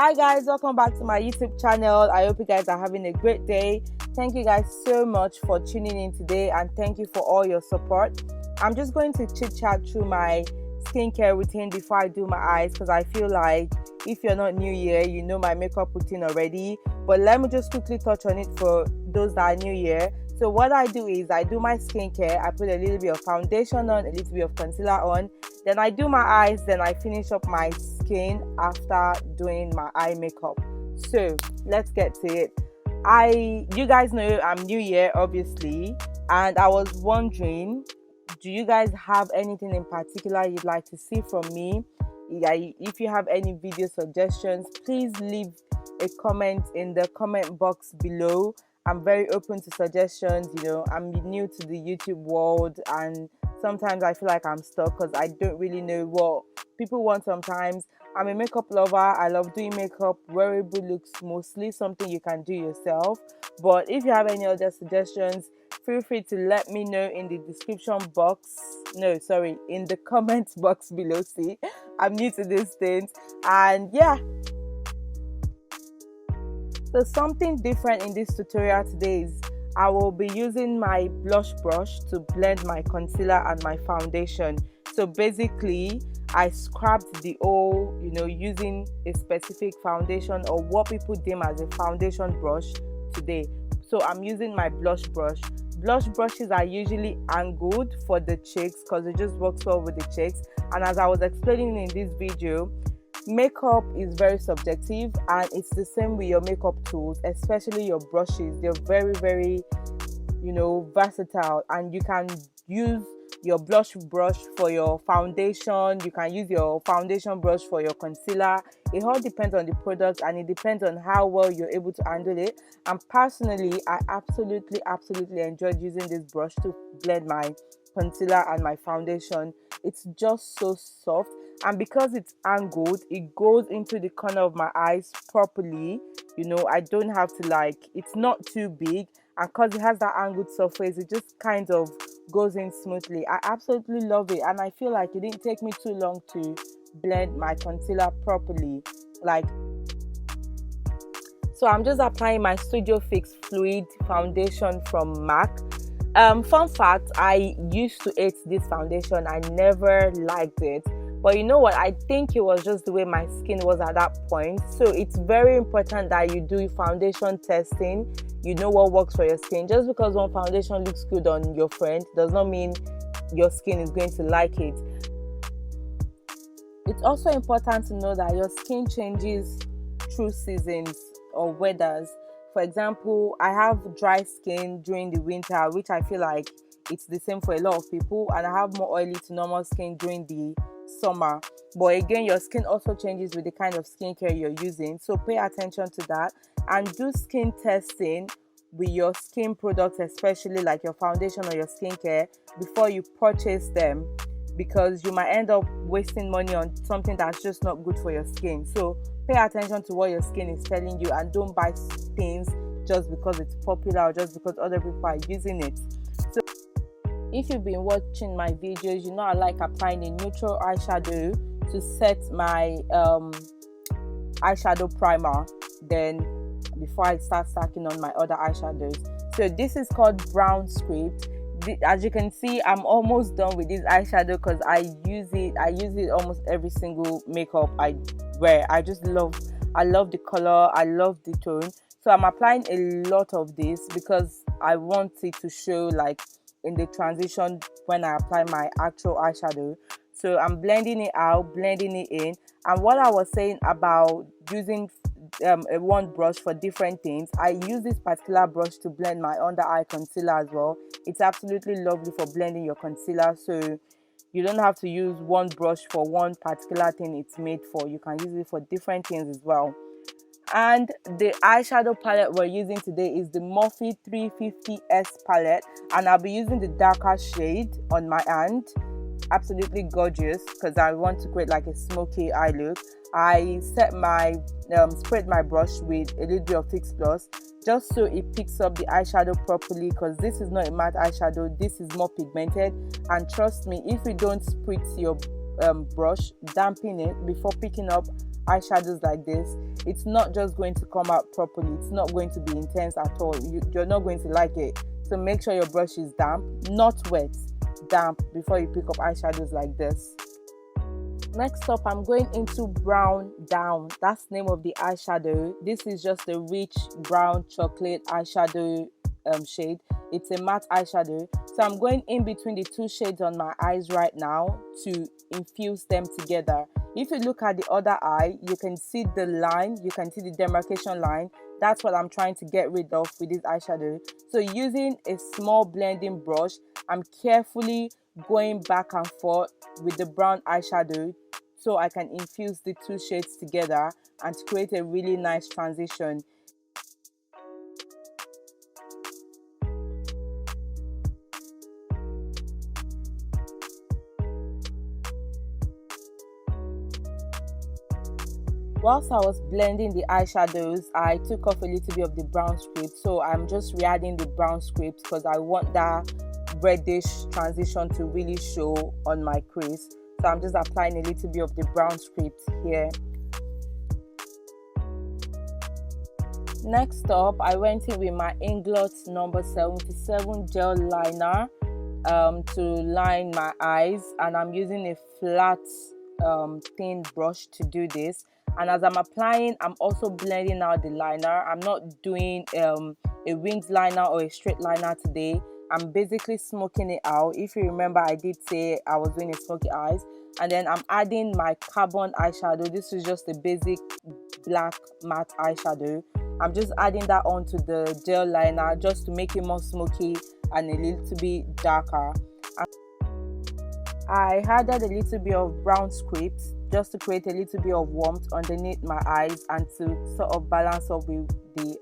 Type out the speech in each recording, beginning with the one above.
Hi guys, welcome back to my YouTube channel. I hope you guys are having a great day. Thank you guys so much for tuning in today, and thank you for all your support. I'm just going to chit chat through my skincare routine before I do my eyes, because I feel like if you're not new here, you know my makeup routine already, but let me just quickly touch on it for those that are new here. So what I do is I do my skincare. I put a little bit of foundation on, a little bit of concealer on, then I do my eyes, then I finish up my skin after doing my eye makeup. So let's get to it. You guys know I'm new here, obviously, and I was wondering, do you guys have anything in particular you'd like to see from me? If you have any video suggestions, please leave a comment in the comment box below. I'm very open to suggestions. You know, I'm new to the YouTube world, and sometimes I feel like I'm stuck because I don't really know what people want sometimes. I'm a makeup lover. I love doing makeup. Wearable looks mostly something you can do yourself. But if you have any other suggestions, feel free to let me know in the description box. No, sorry, in the comment box below. See, I'm new to these things. And yeah. So something different in this tutorial today is I will be using my blush brush to blend my concealer and my foundation. So basically I scrapped the whole, using a specific foundation or what people deem as a foundation brush today. So I'm using my blush brush. Blush brushes are usually angled for the cheeks because it just works well with the cheeks. And as I was explaining in this video, makeup is very subjective, and it's the same with your makeup tools, especially your brushes. They're very, very, versatile, and you can use your blush brush for your foundation. You can use your foundation brush for your concealer. It all depends on the product, and it depends on how well you're able to handle it. And personally, I absolutely enjoyed using this brush to blend my concealer and my foundation. It's just so soft, and because it's angled, it goes into the corner of my eyes properly. I don't have to it's not too big, and because it has that angled surface, it just kind of goes in smoothly. I absolutely love it, and I feel like it didn't take me too long to blend my concealer properly. So I'm just applying my Studio Fix Fluid foundation from MAC. Fun fact, I used to hate this foundation. I never liked it, but you know what, I think it was just the way my skin was at that point. So it's very important that you do foundation testing. You know what works for your skin. Just because one foundation looks good on your friend does not mean your skin is going to like it. It's also important to know that your skin changes through seasons or weathers. For example, I have dry skin during the winter, which I feel like it's the same for a lot of people, and I have more oily to normal skin during the summer. But again, your skin also changes with the kind of skincare you're using, so pay attention to that, and do skin testing with your skin products, especially like your foundation or your skincare, before you purchase them, because you might end up wasting money on something that's just not good for your skin. So pay attention to what your skin is telling you, and don't buy things just because it's popular or just because other people are using it. So if you've been watching my videos, you know I like applying a neutral eyeshadow to set my eyeshadow primer, then before I start stacking on my other eyeshadows. So this is called Brown Script. As you can see, I'm almost done with this eyeshadow because I use it almost every single makeup I wear. I love the color, I love the tone. So I'm applying a lot of this because I want it to show in the transition when I apply my actual eyeshadow. So I'm blending it out, blending it in. And what I was saying about using one brush for different things, I use this particular brush to blend my under eye concealer as well. It's absolutely lovely for blending your concealer, so you don't have to use one brush for one particular thing it's made for. You can use it for different things as well. And the eyeshadow palette we're using today is the Morphe 350S palette, and I'll be using the darker shade on my hand. Absolutely gorgeous, because I want to create a smoky eye look. I set spread my brush with a little bit of Fix Plus just so it picks up the eyeshadow properly, because this is not a matte eyeshadow, this is more pigmented. And trust me, if you don't spritz your brush, dampen it before picking up eyeshadows like this, it's not just going to come out properly. It's not going to be intense at all. You're not going to like it. So make sure your brush is damp, not wet, damp, before you pick up eyeshadows like this. Next up, I'm going into Brown Down. That's the name of the eyeshadow. This is just a rich brown chocolate eyeshadow shade. It's a matte eyeshadow. So I'm going in between the two shades on my eyes right now to infuse them together. If you look at the other eye, you can see the line, you can see the demarcation line. That's what I'm trying to get rid of with this eyeshadow. So using a small blending brush, I'm carefully going back and forth with the brown eyeshadow so I can infuse the two shades together and to create a really nice transition. Whilst I was blending the eyeshadows, I took off a little bit of the brown script, so I'm just re-adding the brown script because I want that reddish transition to really show on my crease. So I'm just applying a little bit of the brown script here. Next up, I went in with my Inglot number 77 gel liner to line my eyes, and I'm using a flat thin brush to do this. And as I'm applying, I'm also blending out the liner. I'm not doing a winged liner or a straight liner today. I'm basically smoking it out. If you remember, I did say I was doing a smoky eyes. And then I'm adding my carbon eyeshadow. This is just a basic black matte eyeshadow. I'm just adding that onto the gel liner just to make it more smoky and a little bit darker. I added a little bit of brown script just to create a little bit of warmth underneath my eyes and to sort of balance up with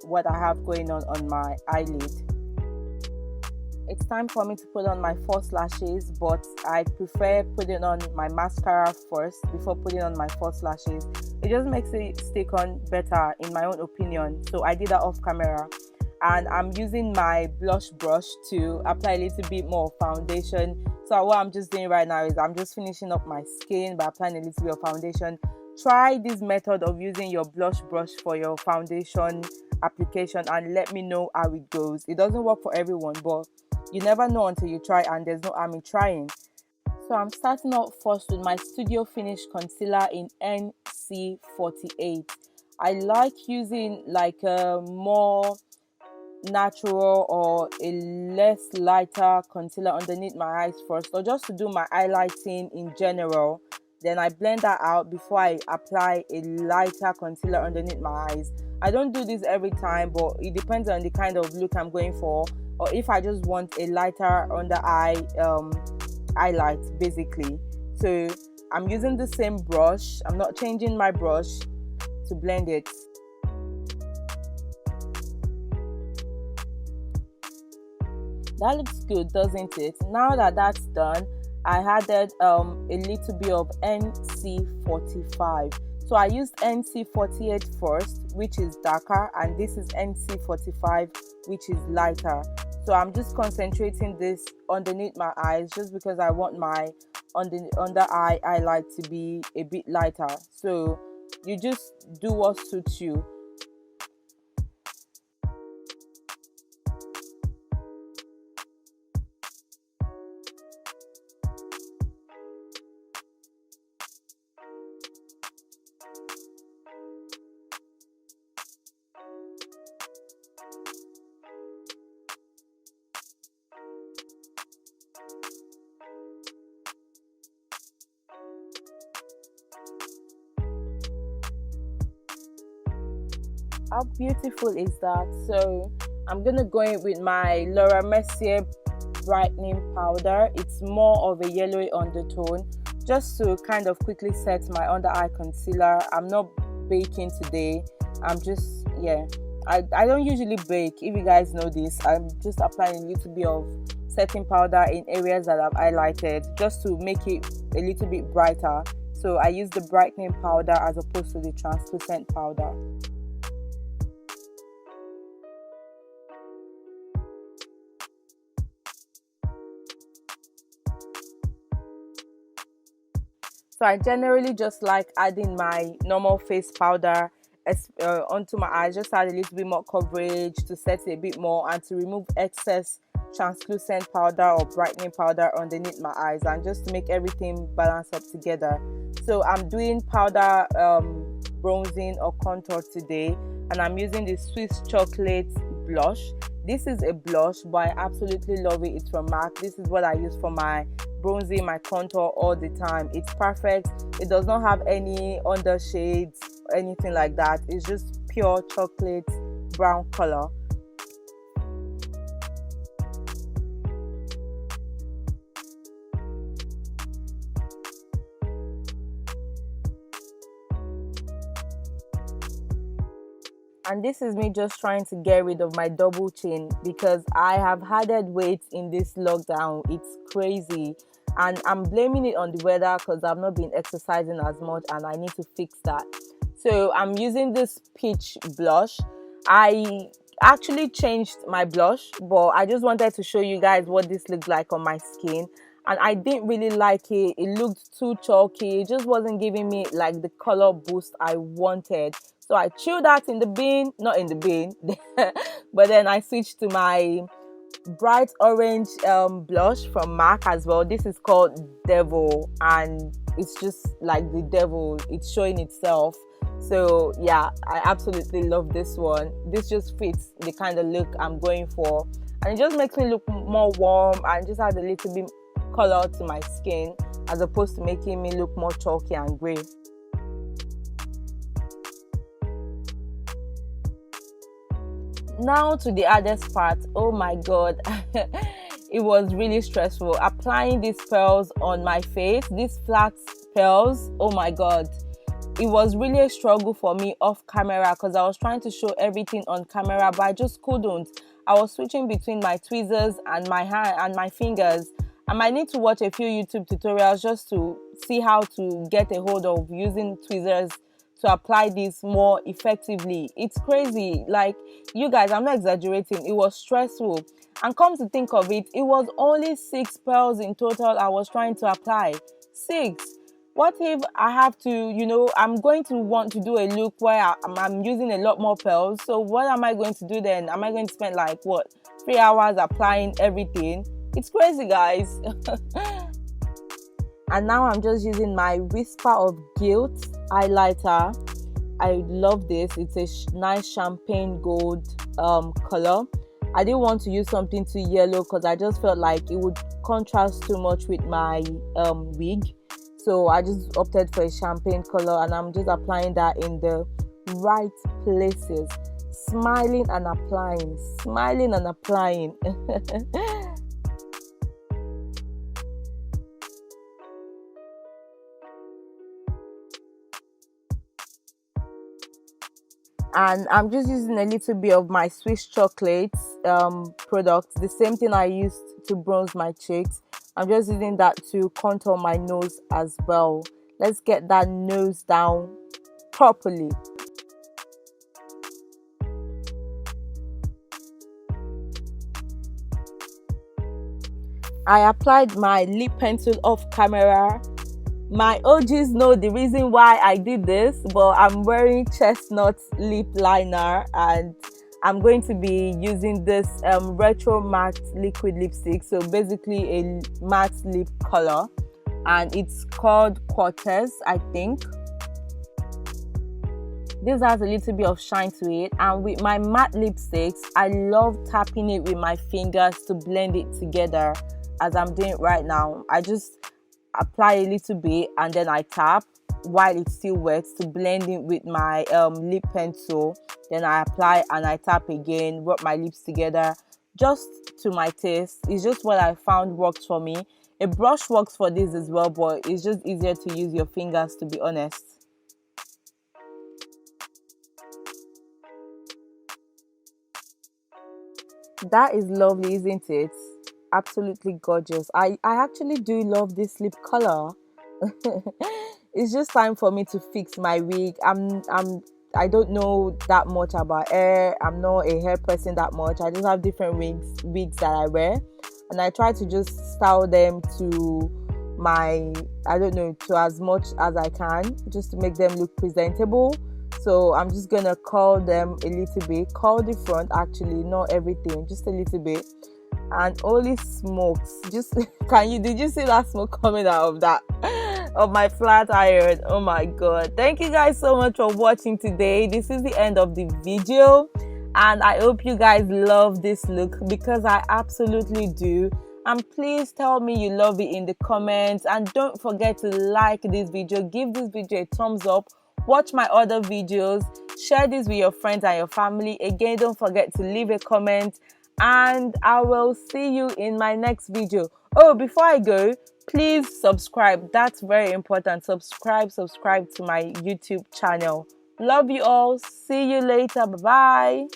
what I have going on my eyelid. It's time for me to put on my false lashes, but I prefer putting on my mascara first before putting on my false lashes. It just makes it stick on better in my own opinion, so I did that off camera. And I'm using my blush brush to apply a little bit more foundation. So what I'm just doing right now is I'm just finishing up my skin by applying a little bit of foundation. Try this method of using your blush brush for your foundation application and let me know how it goes. It doesn't work for everyone, but you never know until you try, and there's no harm in trying. So I'm starting out first with my Studio Finish concealer in NC48. I like using like a more natural or a less lighter concealer underneath my eyes first, or just to do my highlighting in general. Then I blend that out before I apply a lighter concealer underneath my eyes. I don't do this every time, but it depends on the kind of look I'm going for, or if I just want a lighter under eye highlight basically. So I'm using the same brush. I'm not changing my brush to blend it. That looks good, doesn't it? Now that that's done, I added a little bit of NC45. So I used NC48 first, which is darker, and this is NC45, which is lighter. So I'm just concentrating this underneath my eyes just because I want my under eye highlight to be a bit lighter. So you just do what suits you. How beautiful is that? So I'm gonna go in with my Laura Mercier brightening powder. It's more of a yellowy undertone, just to kind of quickly set my under eye concealer. I'm not baking today. I'm just, yeah, I don't usually bake, if you guys know this. I'm just applying a little bit of setting powder in areas that I've highlighted just to make it a little bit brighter. So I use the brightening powder as opposed to the translucent powder. So I generally just like adding my normal face powder onto my eyes, just add a little bit more coverage to set it a bit more and to remove excess translucent powder or brightening powder underneath my eyes, and just to make everything balance up together. So I'm doing powder bronzing or contour today, and I'm using the Swiss chocolate blush. This is a blush, but I absolutely love it. It's from MAC. This is what I use for my bronzing, my contour all the time. It's perfect. It does not have any undershades, anything like that. It's just pure chocolate brown color. And this is me just trying to get rid of my double chin, because I have added weight in this lockdown. It's crazy, and I'm blaming it on the weather because I've not been exercising as much and I need to fix that. So I'm using this peach blush. I actually changed my blush, but I just wanted to show you guys what this looked like on my skin, and I didn't really like it. It looked too chalky. It just wasn't giving me like the color boost I wanted. So I threw that in the bin, not in the bin, but then I switched to my bright orange blush from MAC as well. This is called Devil, and it's just like the devil. It's showing itself. So yeah, I absolutely love this one. This just fits the kind of look I'm going for, and it just makes me look more warm and just adds a little bit color to my skin, as opposed to making me look more chalky and gray. Now to the hardest part. Oh my god, it was really stressful applying these pearls on my face, these flat pearls. Oh my god, it was really a struggle for me off camera, because I was trying to show everything on camera, but I just couldn't. I was switching between my tweezers and my hand and my fingers. I might need to watch a few YouTube tutorials just to see how to get a hold of using tweezers to apply this more effectively. It's crazy. Like, you guys, I'm not exaggerating. It was stressful. And come to think of it, it was only 6 pearls in total I was trying to apply. 6. What if I have to, I'm going to want to do a look where I'm using a lot more pearls. So what am I going to do then? Am I going to spend like, 3 hours applying everything? It's crazy, guys. And now I'm just using my Whisper of Guilt highlighter. I love this. It's a nice champagne gold color. I didn't want to use something too yellow because I just felt like it would contrast too much with my wig. So I just opted for a champagne color, and I'm just applying that in the right places. Smiling and applying. Smiling and applying. And I'm just using a little bit of my Swiss chocolate product, the same thing I used to bronze my cheeks. I'm just using that to contour my nose as well. Let's get that nose down properly. I applied my lip pencil off camera. My OGs know the reason why I did this, but I'm wearing chestnut lip liner, and I'm going to be using this retro matte liquid lipstick. So basically a matte lip color, and it's called Quartzite, I think. This has a little bit of shine to it, and with my matte lipsticks, I love tapping it with my fingers to blend it together, as I'm doing right now. I just apply a little bit and then I tap while it's still wet to blend it with my lip pencil. Then I apply and I tap again, rub my lips together, just to my taste. It's just what I found works for me. A brush works for this as well, but it's just easier to use your fingers, to be honest. That is lovely, isn't it? Absolutely gorgeous. I actually do love this lip color. It's just time for me to fix my wig. I don't know that much about hair. I'm not a hair person that much. I just have different wigs that I wear, and I try to just style them to my, I don't know, to as much as I can, just to make them look presentable. So I'm just gonna curl them a little bit, curl the front actually, not everything, just a little bit. And holy smokes, just did you see that smoke coming out of that of my flat iron? Oh my god. Thank you guys so much for watching today. This is the end of the video, and I hope you guys love this look, because I absolutely do. And please tell me you love it in the comments, and don't forget to like this video, give this video a thumbs up, watch my other videos, share this with your friends and your family. Again, don't forget to leave a comment, and I will see you in my next video. Oh, before I go, please subscribe. That's very important. Subscribe to my YouTube channel. Love you all. See you later. Bye bye.